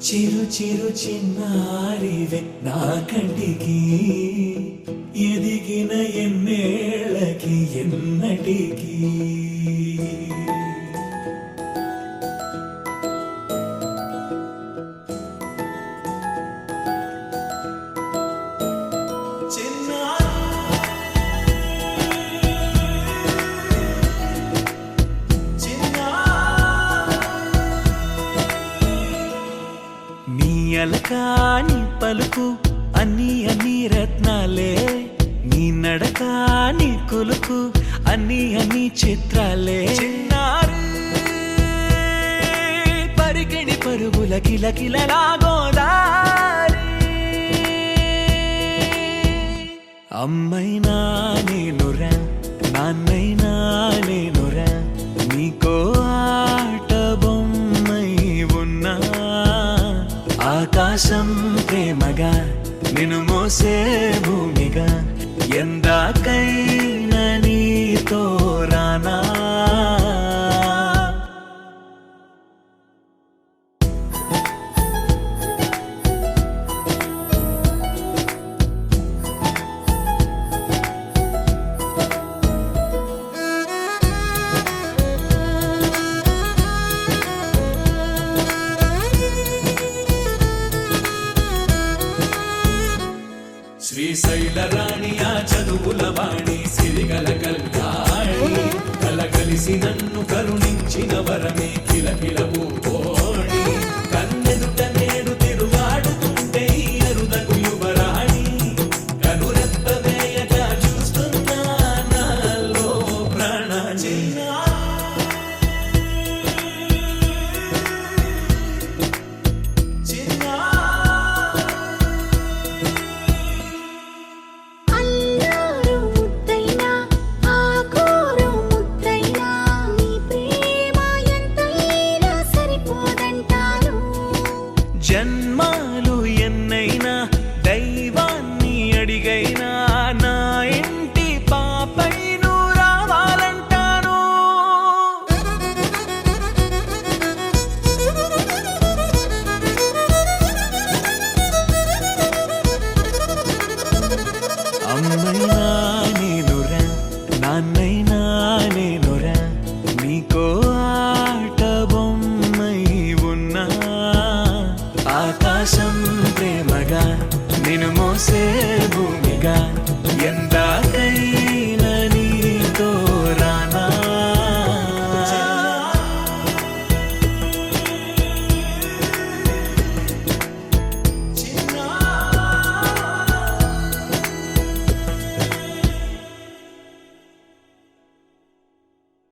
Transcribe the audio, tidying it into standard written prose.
చిరు చిరు చిన్నారివే నా కంటికి ఎదిగిన ఎన్నేళ్ళకి ఎన్నటికి అలకాని పలుకు అన్ని అన్ని రత్నాలే నీ నడక నీ కులుకు అన్ని అన్ని చిత్రాలే చిన్నారు పరికిణి పరుగుల కిలకిలలా గోదారి అమ్మైనా నేనురా నాన్నైనా నేనురా నీకో ఆట బొమ్మై ఉన్నా ఆకాశం ప్రేమగా నిన్ను మోసే భూమిగా ఎందాకైనా నీతో రానా శ్రీశైల రాణి ఆ చదువుల వాణి సిరిగల కళ్యాణి కలగలిసి నన్ను కరుణించిన వరమే కిలకిల పూకోణి కన్నెదుట నేడు తిరుగాడుతుంటే అరుదకు యువరాణి కనురెప్ప వేయగా చూస్తున్నా నాలో ప్రాణ జన్మాలు ఎన్నైనా దైవాన్ని అడిగైనా నా ఇంటి పాపై నువ్వు రావాలంటాను అమ్మైనా నేనురా నాన్నైనా నేనురా నీకో ఆట బొమ్మై ఉన్నా ఆకాశం ప్రేమగా నిన్ను మోసే భూమిగా ఎంత